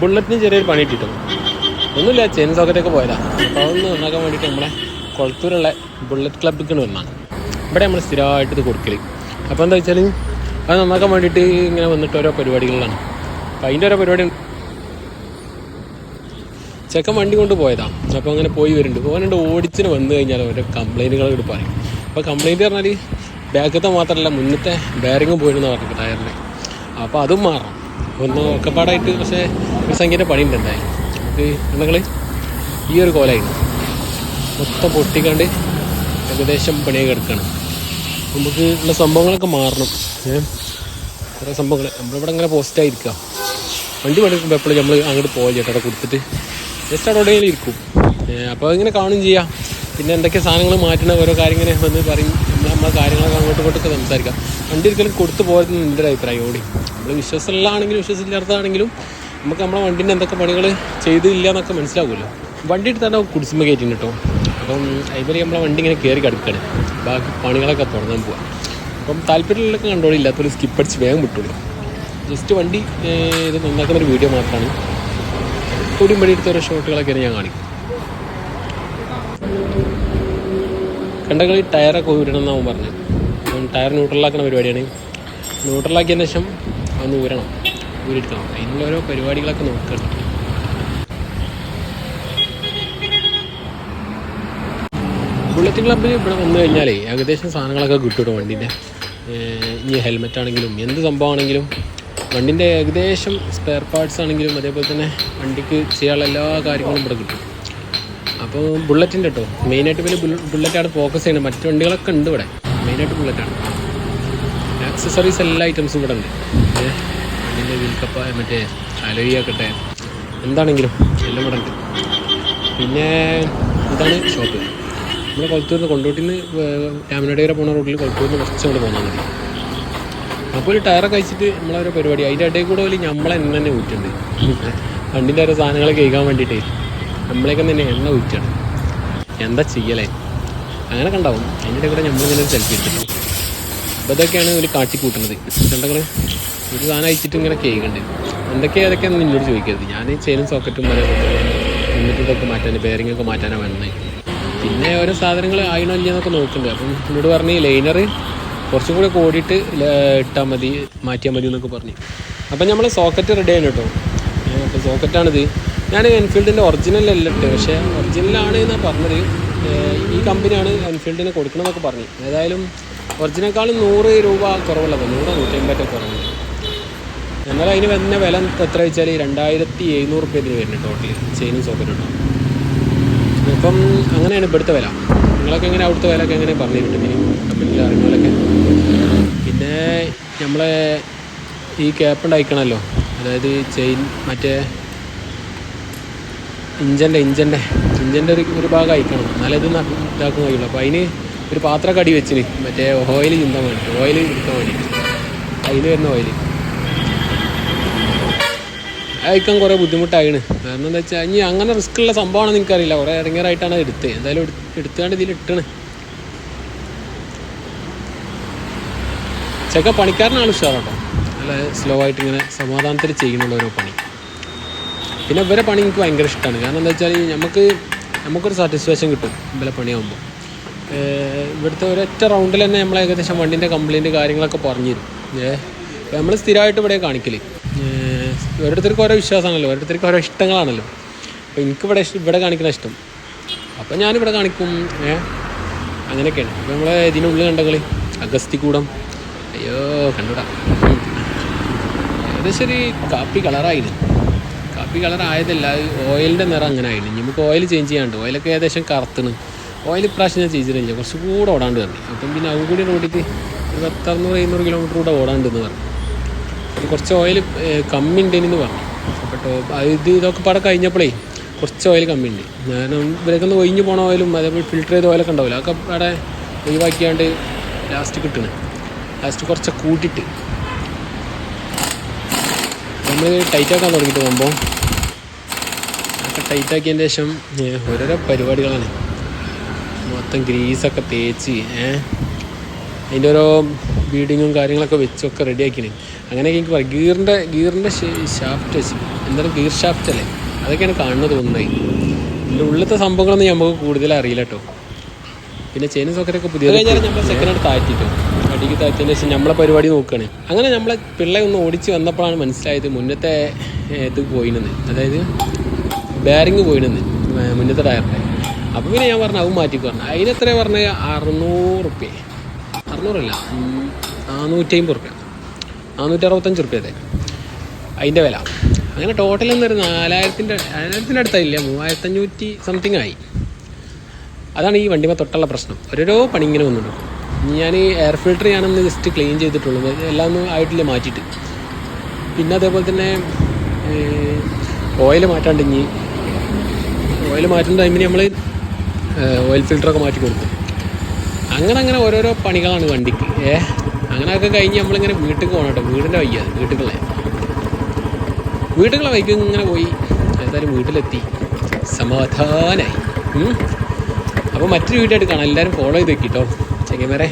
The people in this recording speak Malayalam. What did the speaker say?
ബുള്ളറ്റിന് ചെറിയൊരു പണി കിട്ടും. ഒന്നുമില്ല, ചെയിൻ സോക്കറ്റൊക്കെ പോയതാണ്. അപ്പോൾ അതൊന്ന് നന്നാക്കാൻ വേണ്ടിയിട്ട് നമ്മളെ കൊളത്തൂരുള്ള ബുള്ളറ്റ് ക്ലബ്ബിൽ വന്നാണ്. ഇവിടെ നമ്മൾ സ്ഥിരമായിട്ട് ഇത് കൊടുക്കൽ. അപ്പോൾ എന്താ വെച്ചാൽ അത് നന്നാക്കാൻ വേണ്ടിയിട്ട് ഇങ്ങനെ വന്നിട്ട് ഓരോ പരിപാടികളിലാണ്. അപ്പോൾ അതിൻ്റെ ഓരോ പരിപാടി ചെക്കൻ വണ്ടി കൊണ്ട് പോയതാണ്. അപ്പോൾ അങ്ങനെ പോയി വരുന്നുണ്ട്. ഓനുണ്ട് ഓടിച്ചിന് വന്നു കഴിഞ്ഞാൽ ഓരോ കംപ്ലയിൻറ്റുകൾ ഇവിടെ പറയും. അപ്പോൾ കംപ്ലയിൻറ്റ് പറഞ്ഞാൽ ബാക്കത്തെ മാത്രമല്ല മുന്നത്തെ ബെയറിങ്ങും പോയിരുന്നു പറഞ്ഞു ടയറിന്. അപ്പോൾ അതും മാറണം ഒന്ന് ഒക്കെപ്പാടായിട്ട്. പക്ഷേ ഒരു സംഖ്യൻ്റെ പണി ഉണ്ടായി നമുക്ക് നിങ്ങൾ ഈ ഒരു കോലായിരുന്നു മൊത്തം പൊട്ടിക്കാണ്ട് ഏകദേശം പണിയൊക്കെ എടുക്കണം. നമുക്ക് ഉള്ള സംഭവങ്ങളൊക്കെ മാറണം. കുറേ സംഭവങ്ങൾ നമ്മളിവിടെ ഇങ്ങനെ പോസ്റ്റായിരിക്കുക. വണ്ടി പണിക്കുമ്പോൾ എപ്പോഴും നമ്മൾ അങ്ങോട്ട് പോകാം ചേട്ടാ, അവിടെ കൊടുത്തിട്ട് ജസ്റ്റ് അവിടെ എവിടെയെങ്കിലും ഇരിക്കും. അപ്പോൾ ഇങ്ങനെ കാണുകയും ചെയ്യാം. പിന്നെ എന്തൊക്കെ സാധനങ്ങൾ മാറ്റണം ഓരോ കാര്യം ഇങ്ങനെ വന്ന് പറയും. നമ്മളെ കാര്യങ്ങളൊക്കെ അങ്ങോട്ടും ഇങ്ങോട്ടൊക്കെ സംസാരിക്കാം. വണ്ടി ഒരിക്കലും കൊടുത്തു പോയത് എൻ്റെ ഒരു അഭിപ്രായം. ഓടി നമ്മൾ വിശ്വാസമുള്ളതാണെങ്കിലും വിശ്വസിച്ചില്ലാത്തതാണെങ്കിലും നമുക്ക് നമ്മളെ വണ്ടീൻ്റെ എന്തൊക്കെ പണികൾ ചെയ്തില്ല എന്നൊക്കെ മനസ്സിലാവുമല്ലോ. വണ്ടി എടുത്ത് തന്നെ കുടിച്ചുമ്പോൾ കയറ്റിന് കേട്ടോ. അപ്പം അതിൽ നമ്മളെ വണ്ടി ഇങ്ങനെ കയറി കിടക്കുകയാണ്. ബാക്കി പണികളൊക്കെ തുടങ്ങാൻ പോവാം. അപ്പം താല്പര്യമുള്ളതൊക്കെ കണ്ടോളൂ, ഇല്ലാത്തൊരു സ്കിപ്പടിച്ച് വേഗം വിട്ടുള്ളൂ. ജസ്റ്റ് വണ്ടി ഇത് നന്നാക്കുന്നൊരു വീഡിയോ മാത്രമാണ്. കൂടി വണ്ടി എടുത്ത ഓരോ ഷോട്ടുകളൊക്കെ ഞാൻ കാണിക്കും. കണ്ടകളി ടയറൊക്കെ ഊരണം എന്നാവും പറഞ്ഞത്. അപ്പം ടയർ ന്യൂട്രലാക്കുന്ന പരിപാടിയാണ്. ന്യൂട്രലാക്കിയതിന് ശേഷം ഒന്ന് ഊരണം, ഊരിയെടുക്കണം. അതിനുള്ള ഓരോ പരിപാടികളൊക്കെ നോക്കണം. ബുള്ളറ്റ് ക്ലബ്ബിൽ ഇവിടെ വന്നു കഴിഞ്ഞാൽ ഏകദേശം സാധനങ്ങളൊക്കെ കിട്ടും വണ്ടീൻ്റെ. ഇനി ഹെൽമെറ്റ് ആണെങ്കിലും എന്ത് സംഭവമാണെങ്കിലും വണ്ടീൻ്റെ ഏകദേശം സ്പെയർ പാർട്സ് ആണെങ്കിലും അതേപോലെ തന്നെ വണ്ടിക്ക് ചെയ്യാനുള്ള എല്ലാ കാര്യങ്ങളും ഇവിടെ കിട്ടും. അപ്പോൾ ബുള്ളറ്റിൻ്റെ കേട്ടോ മെയിനായിട്ട് പിന്നെ ബുള്ളറ്റാണ് ഫോക്കസ് ചെയ്യുന്നത്. മറ്റു വണ്ടികളൊക്കെ ഉണ്ട് ഇവിടെ, മെയിനായിട്ട് ബുള്ളറ്റാണ്. ആക്സസറീസ് എല്ലാ ഐറ്റംസും ഇവിടെ ഉണ്ട്. വണ്ടീൻ്റെ വീൽ കപ്പ മറ്റേ അലോയി ആക്കട്ടെ എന്താണെങ്കിലും എല്ലാം ഇവിടെ ഉണ്ട്. പിന്നെ ഇതാണ് ഷോപ്പ്. നമ്മൾ കൊളത്തൂരിൽ കൊണ്ടോട്ടിൽ നിന്ന് രാമനാട് വരെ പോകുന്ന റോഡിൽ കൊളത്തൂരിൽ നിന്ന് കുറച്ച് കൊണ്ട് പോകാൻ മതി. അപ്പോൾ ഒരു ടയറൊക്കെ അയച്ചിട്ട് നമ്മളൊരു പരിപാടി അതിൻ്റെ ഇടയിൽ കൂടെ പോലും നമ്മളെ എണ്ണ തന്നെ ഊറ്റുണ്ട്. വണ്ടിൻ്റെ ഓരോ സാധനങ്ങൾ കേൾക്കാൻ വേണ്ടിയിട്ടേ നമ്മളേക്കെ തന്നെ എണ്ണ ഊറ്റാണ്. എന്താ ചെയ്യലേ, അങ്ങനെ കണ്ടാവും. അതിൻ്റെ കൂടെ നമ്മളിങ്ങനെ ഒരു സെൽഫി എടുത്തിട്ടു. അപ്പോൾ ഇതൊക്കെയാണ് ഒരു കാട്ടിക്കൂട്ടുന്നത്. കണ്ടങ്ങൾ ഒരു സാധനം അയച്ചിട്ട് ഇങ്ങനെ കേൾക്കുന്നുണ്ട്. അതൊക്കെയാണ് നിന്നോട് ചോദിക്കരുത്. ഞാൻ ചെയിനും സോക്കറ്റും എന്നിട്ടൊക്കെ മാറ്റാൻ ബെയറിങ്ങൊക്കെ മാറ്റാനാണ് വേണ്ടത്. പിന്നെ ഓരോ സാധനങ്ങൾ ആയിനോ ഇല്ലയെന്നൊക്കെ നോക്കുന്നുണ്ട്. അപ്പം എന്നോട് പറഞ്ഞ് ലൈനർ കുറച്ചും കൂടെ കൂടിയിട്ട് ഇട്ടാൽ മതി, മാറ്റിയാൽ മതി എന്നൊക്കെ പറഞ്ഞു. അപ്പം നമ്മൾ സോക്കറ്റ് റെഡി ആയിരുന്നു കേട്ടോ. അപ്പോൾ സോക്കറ്റാണിത്. ഞാൻ എൻഫീൽഡിൻ്റെ ഒറിജിനലല്ല ഇട്ട്, പക്ഷേ ഒറിജിനലാണ് എന്നാണ് പറഞ്ഞത്. ഈ കമ്പനിയാണ് എൻഫീൽഡിന് കൊടുക്കണമെന്നൊക്കെ പറഞ്ഞു. ഏതായാലും ഒറിജിനേക്കാളും 100 രൂപ കുറവുള്ളത്, 100-150 കുറവുണ്ട്. എന്നാലും അതിന് വരുന്ന വില എത്ര വെച്ചാൽ 2700 റുപ്യ ഇതിന് വരുന്നത് ടോട്ടൽ ചെയിനും സോക്കറ്റും കേട്ടോ. അപ്പം അങ്ങനെയാണ് ഇവിടുത്തെ വില. നിങ്ങളൊക്കെ എങ്ങനെ അവിടുത്തെ വിലയൊക്കെ എങ്ങനെ പറഞ്ഞു കിട്ടും കമ്പനിയിൽ അറിയുന്നവരൊക്കെ. പിന്നെ നമ്മളെ ഈ ക്യാപ്പ് ഉണ്ടായിക്കണമല്ലോ, അതായത് ചെയിൻ മറ്റേ ഇഞ്ചൻ്റെ ഒരു ഭാഗം അയക്കണം, എന്നാലേ ഇത് ഇതാക്കാൻ കഴിയുള്ളൂ. അപ്പോൾ അതിന് ഒരു പാത്രമൊക്കെ അടി വെച്ചിന് മറ്റേ ഓയിൽ ചിന്താൻ വേണ്ടിയിട്ട്, ഓയിൽ എടുക്കാൻ വേണ്ടിയിട്ട്. അതിന് വരുന്ന ഓയിൽ അയക്കാൻ കുറേ ബുദ്ധിമുട്ടായിന്. കാരണം എന്താ വെച്ചാൽ ഇനി അങ്ങനെ റിസ്ക് ഉള്ള സംഭവമാണെന്ന് എനിക്കറിയില്ല. കുറേ ഇറങ്ങിയറായിട്ടാണ് എടുത്തത്. എന്തായാലും എടുത്തുകൊണ്ട് ഇതിൽ ഇട്ടണ്. ചെക്ക പണിക്കാരനാണ് ഉഷാറാട്ടോ. നല്ല സ്ലോ ആയിട്ട് ഇങ്ങനെ സമാധാനത്തിൽ ചെയ്യണുള്ള ഓരോ പണി. പിന്നെ ഇവരെ പണി എനിക്ക് ഭയങ്കര ഇഷ്ടമാണ്. കാരണം എന്താ വെച്ചാൽ നമുക്കൊരു സാറ്റിസ്ഫാക്ഷൻ കിട്ടും ഇവരെ പണിയാകുമ്പോൾ. ഇവിടുത്തെ ഒരൊറ്റ റൗണ്ടിൽ തന്നെ നമ്മൾ ഏകദേശം വണ്ടീൻ്റെ കംപ്ലയിൻറ്റ് കാര്യങ്ങളൊക്കെ പറഞ്ഞു തരും. നമ്മൾ സ്ഥിരമായിട്ട് ഇവിടെ കാണിക്കൽ. ഓരോരുത്തർക്ക് ഓരോ വിശ്വാസമാണല്ലോ, ഓരോരുത്തർക്ക് ഓരോ ഇഷ്ടങ്ങളാണല്ലോ. അപ്പോൾ ഇവിടെ കാണിക്കുന്ന ഇഷ്ടം, അപ്പം ഞാനിവിടെ കാണിക്കും. അങ്ങനെയൊക്കെയാണ്. അപ്പോൾ നമ്മളെ ഇതിനുള്ളിൽ കണ്ടങ്ങൾ അഗസ്തികൂടം, അയ്യോ കണ്ടുകൂടാ, ഏകദേശം ഒരു കാപ്പി കളറായിരുന്നു. കാപ്പി കളർ ആയതല്ല, ഓയിലിൻ്റെ നിറം അങ്ങനെ ആയിരുന്നു. നമുക്ക് ഓയിൽ ചേഞ്ച് ചെയ്യാണ്ട്, ഓയിലൊക്കെ ഏകദേശം കറുത്തണ്. ഓയിൽ ഇപ്രാവശ്യം ഞാൻ ചെയ്തിട്ടില്ല, കുറച്ച് കൂടെ ഓടാണ്ട് പറഞ്ഞു. അപ്പം പിന്നെ അതും കൂടി ഓടിയിട്ട് 600-700 കിലോമീറ്റർ കൂടെ ഓടാണ്ടെന്ന് പറഞ്ഞു. കുറച്ച് ഓയിൽ കമ്മി ഉണ്ടെന്ന് പറഞ്ഞു. അപ്പോൾ ഇതൊക്കെ പാടെ കഴിഞ്ഞപ്പോഴേ കുറച്ച് ഓയിൽ കമ്മി ഉണ്ട്. കാരണം ഇവരൊക്കെ ഒന്ന് ഒഴിഞ്ഞ് പോണ ഓയിലും അതേപോലെ ഫിൽറ്റർ ചെയ്ത ഓയിലൊക്കെ ഉണ്ടാവില്ല, അതൊക്കെ അവിടെ ഒഴിവാക്കിയാണ്ട് ലാസ്റ്റ് കിട്ടണം. ലാസ്റ്റ് കുറച്ച് കൂട്ടിയിട്ട് നമ്മൾ ടൈറ്റാക്കാൻ തുടങ്ങിയിട്ട് പോകുമ്പോൾ ഒക്കെ ടൈറ്റാക്കിയതിന് ശേഷം ഓരോരോ പരിപാടികളാണ്. മൊത്തം ഗ്രീസൊക്കെ തേച്ച് അതിൻ്റെ ഓരോ ബീഡിങ്ങും കാര്യങ്ങളൊക്കെ വെച്ചൊക്കെ റെഡിയാക്കിന്. അങ്ങനെയൊക്കെ എനിക്ക് പറയും. ഗിയറിൻ്റെ ഷാഫ്റ്റ് വെച്ച് എന്തായാലും ഗിയർ ഷാഫ്റ്റ് അല്ലേ, അതൊക്കെയാണ് കാണുന്നത് തോന്നുന്നത്. ഇതിൻ്റെ ഉള്ളിലത്തെ സംഭവങ്ങളൊന്നും നമുക്ക് കൂടുതൽ അറിയില്ല കേട്ടോ. പിന്നെ ചെയിൻ സോക്കറ്റൊക്കെ പുതിയ കഴിഞ്ഞാൽ നമ്മൾ സെക്കൻഡ് ഹാൻഡ് താഴ്ത്തിട്ടോ, അടിക്ക് താഴ്ത്തിയതിന് ശേഷം നമ്മളെ പരിപാടി നോക്കുകയാണ്. അങ്ങനെ നമ്മളെ പിള്ളേ ഒന്ന് ഓടിച്ച് വന്നപ്പോഴാണ് മനസ്സിലായത് മുന്നത്തെ ഇത് പോയിനെന്ന്, അതായത് ബെയറിങ് പോയിനെന്ന് മുന്നത്തെ ടയറിൻ്റെ. അപ്പോൾ പിന്നെ ഞാൻ പറഞ്ഞു അത് മാറ്റിക്ക് പറഞ്ഞു. അതിനെത്ര പറഞ്ഞത് 600 റുപ്യ, 600 അല്ല 450 റുപ്യ, 465 റുപ്യ അതെ അതിൻ്റെ വില. അങ്ങനെ ടോട്ടൽ എന്നൊരു 4000-ൻ്റെ അടുത്തായില്ല, 3500 സംതിങ് ആയി. അതാണ് ഈ വണ്ടിമേ തൊട്ടുള്ള പ്രശ്നം. ഓരോരോ പണി ഇങ്ങനെ വന്നിട്ടു. ഞാൻ എയർ ഫിൽറ്റർ ഞാനൊന്ന് ജസ്റ്റ് ക്ലീൻ ചെയ്തിട്ടുള്ളൂ, എല്ലാം ഒന്നും ആയിട്ടില്ല മാറ്റിയിട്ട്. പിന്നെ അതേപോലെ തന്നെ ഓയിൽ മാറ്റാണ്ട്, ഇനി ഓയിൽ മാറ്റുന്ന ടൈമിന് നമ്മൾ ഓയിൽ ഫിൽറ്ററൊക്കെ മാറ്റി കൊടുക്കും. അങ്ങനെ ഓരോരോ പണികളാണ് വണ്ടിക്ക്. അങ്ങനെയൊക്കെ കഴിഞ്ഞ് നമ്മളിങ്ങനെ വീട്ടിൽ പോകണം കേട്ടോ. വീടിൻ്റെ വയ്യാണ് വീട്ടുകളെ വൈക്ക് ഇങ്ങനെ പോയി. ഏതായാലും വീട്ടിലെത്തി, സമാധാനമായി. അപ്പോൾ മറ്റൊരു വീഡിയോ ആയിട്ട് കാണാം. എല്ലാവരും ഫോളോ ചെയ്ത് വെക്കിട്ടോ ചെങ്ങന്മാരെ.